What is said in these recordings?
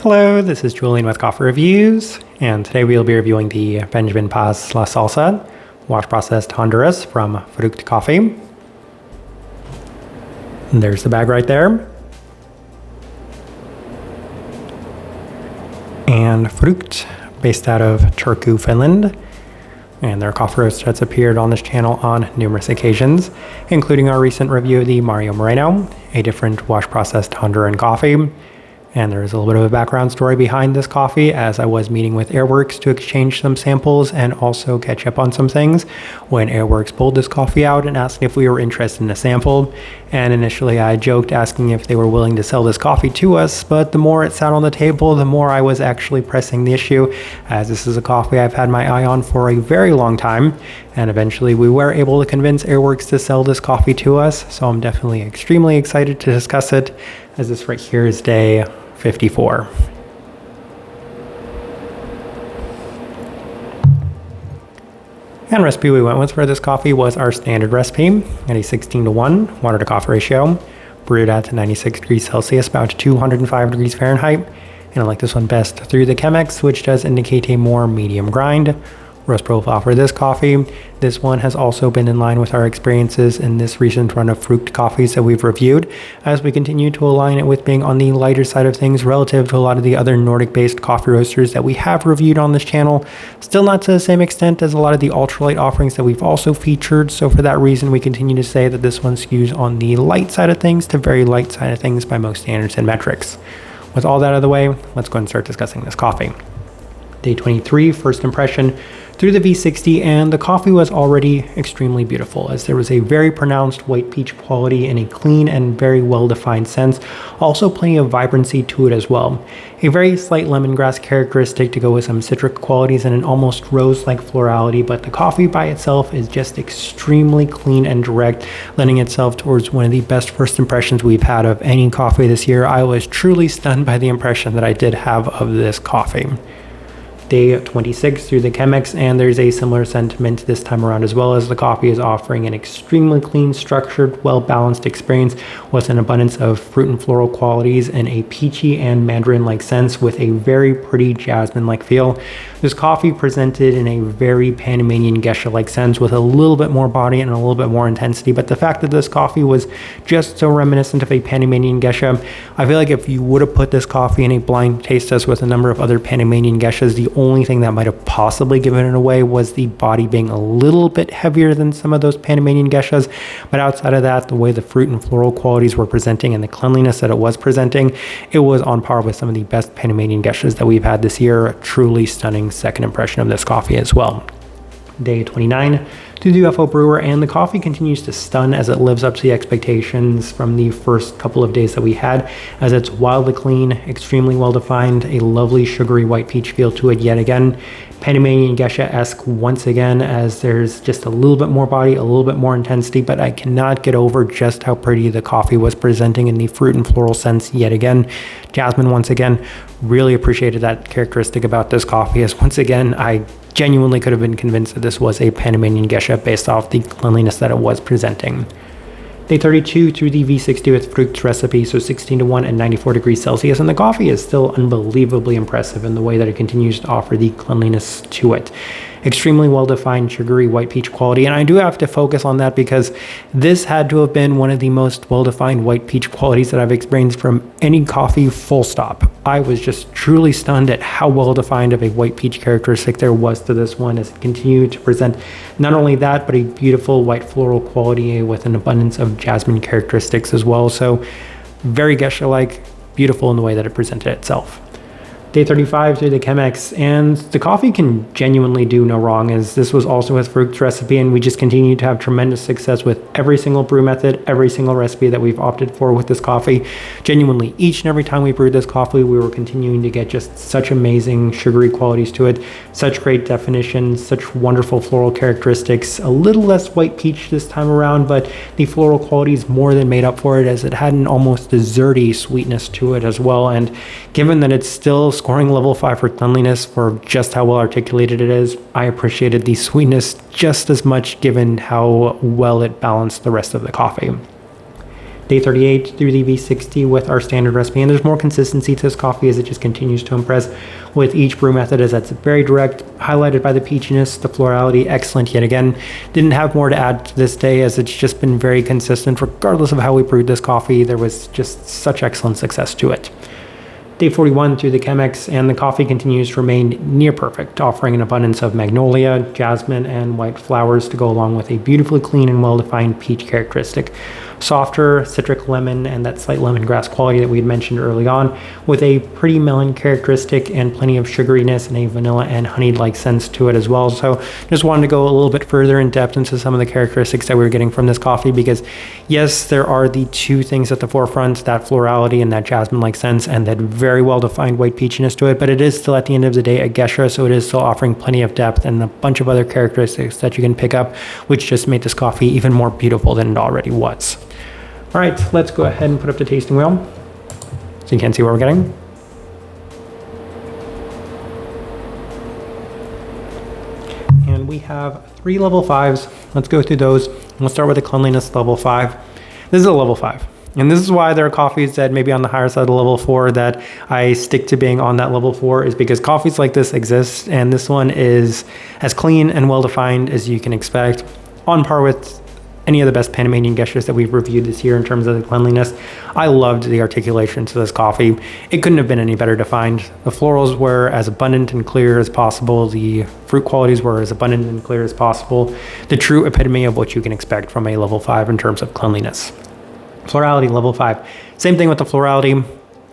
Hello, this is Julian with Coffee Reviews, and today we'll be reviewing the Benjamin Paz La Salsa wash processed Honduras from Frukt Coffee. And there's the bag right there. And Frukt, based out of Turku, Finland. And their coffee roast has appeared on this channel on numerous occasions, including our recent review of the Mario Moreno, a different wash processed Honduran coffee. And there's a little bit of a background story behind this coffee, as I was meeting with Airworks to exchange some samples and also catch up on some things when Airworks pulled this coffee out and asked if we were interested in a sample. And initially I joked asking if they were willing to sell this coffee to us, but the more it sat on the table, the more I was actually pressing the issue, as this is a coffee I've had my eye on for a very long time. And eventually we were able to convince Airworks to sell this coffee to us, so I'm definitely extremely excited to discuss it, as this right here is day 54. And recipe we went with for this coffee was our standard recipe at a 16:1 water to coffee ratio, brewed at 96 degrees Celsius, about 205 degrees Fahrenheit. And I like this one best through the Chemex, which does indicate a more medium grind. Roast profile for this coffee. This one has also been in line with our experiences in this recent run of Frukt coffees that we've reviewed, as we continue to align it with being on the lighter side of things relative to a lot of the other Nordic-based coffee roasters that we have reviewed on this channel. Still not to the same extent as a lot of the ultralight offerings that we've also featured, so for that reason we continue to say that this one skews on the light side of things to very light side of things by most standards and metrics. With all that out of the way, let's go and start discussing this coffee. Day 23, first impression through the V60, and the coffee was already extremely beautiful, as there was a very pronounced white peach quality in a clean and very well-defined sense, also plenty of vibrancy to it as well. A very slight lemongrass characteristic to go with some citric qualities and an almost rose-like florality, but the coffee by itself is just extremely clean and direct, lending itself towards one of the best first impressions we've had of any coffee this year. I was truly stunned by the impression that I did have of this coffee. Day 26 through the Chemex, and there's a similar sentiment this time around as well, as the coffee is offering an extremely clean, structured, well-balanced experience with an abundance of fruit and floral qualities in a peachy and mandarin-like sense with a very pretty jasmine-like feel. This coffee presented in a very Panamanian geisha-like sense with a little bit more body and a little bit more intensity, but the fact that this coffee was just so reminiscent of a Panamanian geisha, I feel like if you would have put this coffee in a blind taste test with a number of other Panamanian geishas, the only thing that might have possibly given it away was the body being a little bit heavier than some of those Panamanian geishas. But outside of that, the way the fruit and floral qualities were presenting and the cleanliness that it was presenting, it was on par with some of the best Panamanian geishas that we've had this year. A truly stunning second impression of this coffee as well. Day 29 to the UFO brewer, and the coffee continues to stun as it lives up to the expectations from the first couple of days that we had, as it's wildly clean, extremely well defined, a lovely sugary white peach feel to it yet again. Panamanian geisha-esque once again, as there's just a little bit more body, a little bit more intensity, but I cannot get over just how pretty the coffee was presenting in the fruit and floral sense yet again. Jasmine once again, really appreciated that characteristic about this coffee, as once again I genuinely could have been convinced that this was a Panamanian geisha based off the cleanliness that it was presenting. Day 32 through the V60 with Frukt's recipe, so 16:1 and 94 degrees Celsius, and the coffee is still unbelievably impressive in the way that it continues to offer the cleanliness to it. Extremely well-defined sugary white peach quality, and I do have to focus on that because this had to have been one of the most well-defined white peach qualities that I've experienced from any coffee, full stop. I was just truly stunned at how well-defined of a white peach characteristic there was to this one, as it continued to present not only that, but a beautiful white floral quality with an abundance of jasmine characteristics as well. So very geisha-like, beautiful in the way that it presented itself. Day 35 through the Chemex, and the coffee can genuinely do no wrong, as this was also with Frukt's recipe, and we just continue to have tremendous success with every single brew method, every single recipe that we've opted for with this coffee. Genuinely, each and every time we brewed this coffee, we were continuing to get just such amazing sugary qualities to it, such great definition, such wonderful floral characteristics, a little less white peach this time around, but the floral qualities more than made up for it, as it had an almost desserty sweetness to it as well. And given that it's still scoring level 5 for cleanliness for just how well articulated it is, I appreciated the sweetness just as much given how well it balanced the rest of the coffee. Day 38 through the V60 with our standard recipe, and there's more consistency to this coffee as it just continues to impress with each brew method, as that's very direct, highlighted by the peachiness, the florality, excellent yet again. Didn't have more to add to this day, as it's just been very consistent regardless of how we brewed this coffee. There was just such excellent success to it. Day 41 through the Chemex, and the coffee continues to remain near perfect, offering an abundance of magnolia, jasmine, and white flowers to go along with a beautifully clean and well-defined peach characteristic. Softer citric lemon and that slight lemongrass quality that we had mentioned early on, with a pretty melon characteristic and plenty of sugariness and a vanilla and honey-like sense to it as well. So just wanted to go a little bit further in depth into some of the characteristics that we were getting from this coffee, because yes, there are the two things at the forefront, that florality and that jasmine-like sense, and that very well-defined white peachiness to it, but it is still at the end of the day a Gesha, so it is still offering plenty of depth and a bunch of other characteristics that you can pick up, which just made this coffee even more beautiful than it already was. All right, let's go ahead and put up the tasting wheel so you can see what we're getting. And we have 3 level 5s. Let's go through those. We'll start with the cleanliness level 5. This is a level 5. And this is why there are coffees that maybe on the higher side of level 4 that I stick to being on that level 4, is because coffees like this exist, and this one is as clean and well-defined as you can expect, on par with any of the best Panamanian Geshas that we've reviewed this year in terms of the cleanliness. I loved the articulation to this coffee. It couldn't have been any better defined. The florals were as abundant and clear as possible. The fruit qualities were as abundant and clear as possible. The true epitome of what you can expect from a level 5 in terms of cleanliness. Florality, level 5. Same thing with the florality.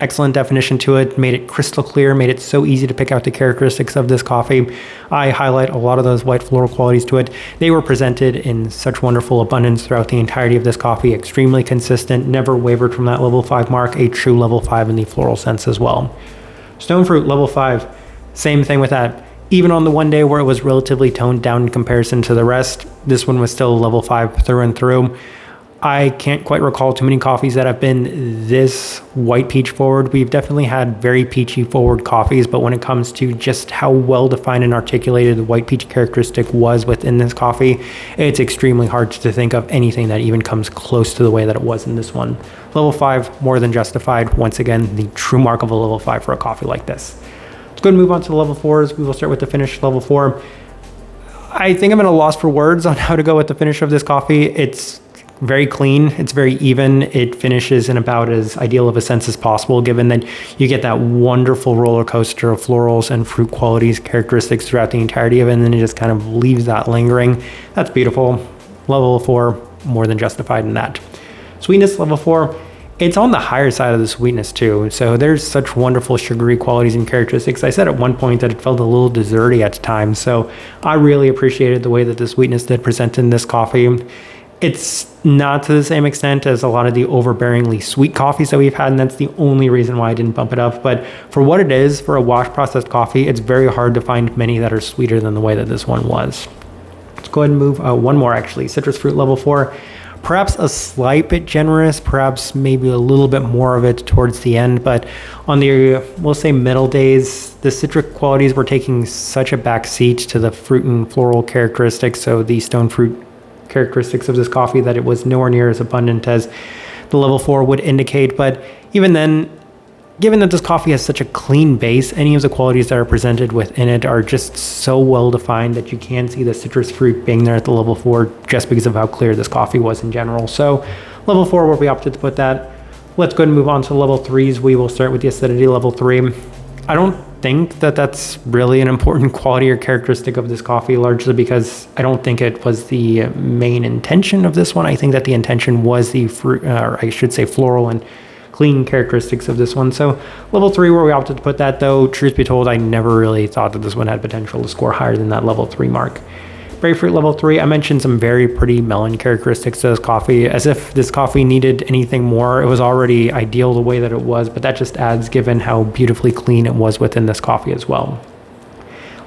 Excellent definition to it, made it crystal clear, made it so easy to pick out the characteristics of this coffee. I highlight a lot of those white floral qualities to it. They were presented in such wonderful abundance throughout the entirety of this coffee, extremely consistent, never wavered from that level 5 mark, a true level 5 in the floral sense as well. Stone fruit, level 5, same thing with that. Even on the one day where it was relatively toned down in comparison to the rest, this one was still level 5 through and through. I can't quite recall too many coffees that have been this white peach forward. We've definitely had very peachy forward coffees, but when it comes to just how well defined and articulated the white peach characteristic was within this coffee, it's extremely hard to think of anything that even comes close to the way that it was in this one. Level 5, more than justified. Once again, the true mark of a level 5 for a coffee like this. Let's go and move on to the level 4s. We will start with the finished level 4. I think I'm at a loss for words on how to go with the finish of this coffee. It's very clean, it's very even, it finishes in about as ideal of a sense as possible, given that you get that wonderful roller coaster of florals and fruit qualities, characteristics throughout the entirety of it, and then it just kind of leaves that lingering. That's beautiful. Level 4, more than justified in that. Sweetness, level 4, it's on the higher side of the sweetness too, so there's such wonderful sugary qualities and characteristics. I said at one point that it felt a little desserty at times, so I really appreciated the way that the sweetness did present in this coffee. It's not to the same extent as a lot of the overbearingly sweet coffees that we've had, and that's the only reason why I didn't bump it up. But for what it is, for a wash processed coffee, it's very hard to find many that are sweeter than the way that this one was. Let's go ahead and move one more actually. Citrus fruit, level 4. Perhaps a slight bit generous, perhaps maybe a little bit more of it towards the end, but on the, we'll say middle days, the citric qualities were taking such a back seat to the fruit and floral characteristics, so the stone fruit characteristics of this coffee, that it was nowhere near as abundant as the level 4 would indicate. But even then, given that this coffee has such a clean base, any of the qualities that are presented within it are just so well defined that you can see the citrus fruit being there at the level 4 just because of how clear this coffee was in general. So level 4, where we opted to put that. Let's go ahead and move on to level 3s. We will start with the acidity, level 3. I don't think that that's really an important quality or characteristic of this coffee, largely because I don't think it was the main intention of this one. I think that the intention was the fruit, or I should say floral and clean characteristics of this one. So level 3, where we opted to put that, though, truth be told, I never really thought that this one had potential to score higher than that level 3 mark. Berry fruit, level 3, I mentioned some very pretty melon characteristics to this coffee, as if this coffee needed anything more. It was already ideal the way that it was, but that just adds given how beautifully clean it was within this coffee as well.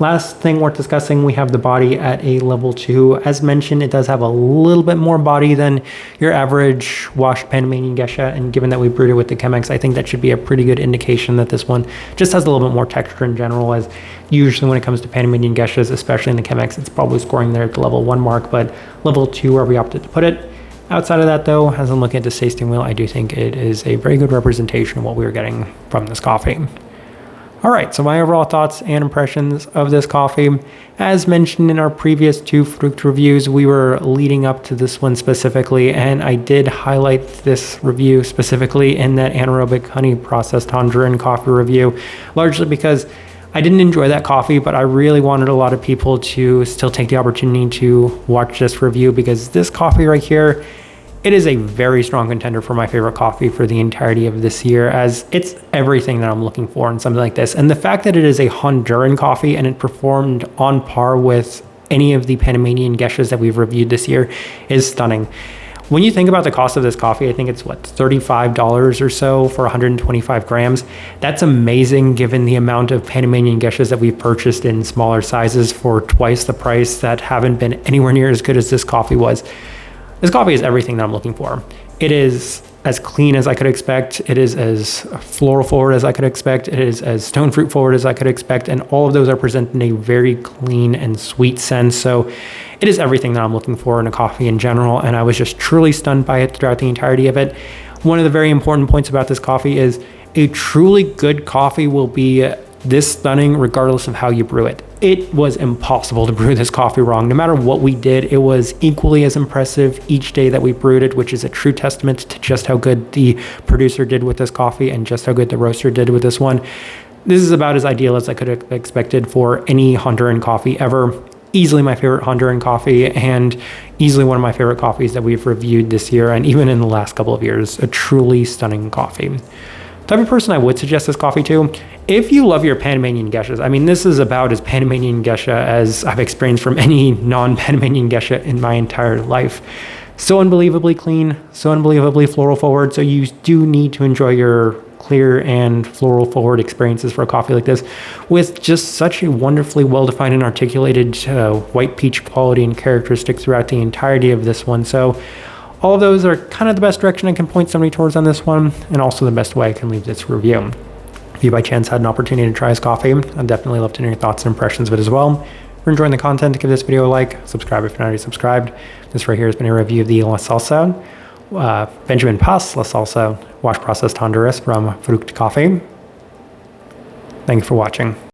Last thing worth discussing, we have the body at a level 2. As mentioned, it does have a little bit more body than your average washed Panamanian Gesha, and given that we brewed it with the Chemex, I think that should be a pretty good indication that this one just has a little bit more texture in general, as usually when it comes to Panamanian Geshas, especially in the Chemex, it's probably scoring there at the level 1 mark, but level 2, where we opted to put it, Outside of that though, as I'm looking at this tasting wheel, I do think it is a very good representation of what we were getting from this coffee. All right, so my overall thoughts and impressions of this coffee. As mentioned in our previous 2 Frukt reviews, we were leading up to this one specifically, and I did highlight this review specifically in that anaerobic honey processed Honduran coffee review, largely because I didn't enjoy that coffee, but I really wanted a lot of people to still take the opportunity to watch this review, because this coffee right here, it is a very strong contender for my favorite coffee for the entirety of this year, as it's everything that I'm looking for in something like this. And the fact that it is a Honduran coffee and it performed on par with any of the Panamanian Geshas that we've reviewed this year is stunning. When you think about the cost of this coffee, I think it's what, $35 or so for 125 grams. That's amazing given the amount of Panamanian Geshas that we've purchased in smaller sizes for twice the price that haven't been anywhere near as good as this coffee was. This coffee is everything that I'm looking for. It is as clean as I could expect. It is as floral forward as I could expect. It is as stone fruit forward as I could expect. And all of those are presented in a very clean and sweet sense. So it is everything that I'm looking for in a coffee in general. And I was just truly stunned by it throughout the entirety of it. One of the very important points about this coffee is a truly good coffee will be this stunning regardless of how you brew it. It was impossible to brew this coffee wrong. No matter what we did, it was equally as impressive each day that we brewed it, which is a true testament to just how good the producer did with this coffee and just how good the roaster did with this one. This is about as ideal as I could have expected for any Honduran coffee ever. Easily my favorite Honduran coffee, and easily one of my favorite coffees that we've reviewed this year and even in the last couple of years. A truly stunning coffee. The type of person I would suggest this coffee to, if you love your Panamanian Geshas. I mean, this is about as Panamanian Gesha as I've experienced from any non-Panamanian Gesha in my entire life. So unbelievably clean, so unbelievably floral forward. So you do need to enjoy your clear and floral forward experiences for a coffee like this, with just such a wonderfully well-defined and articulated white peach quality and characteristic throughout the entirety of this one. So all of those are kind of the best direction I can point somebody towards on this one, and also the best way I can leave this review. If you by chance had an opportunity to try his coffee, I'd definitely love to know your thoughts and impressions of it as well. If you're enjoying the content, give this video a like, subscribe if you're not already subscribed. This right here has been a review of the La Salsa, Benjamin Paz La Salsa, wash processed Honduras from Frukt Coffee. Thank you for watching.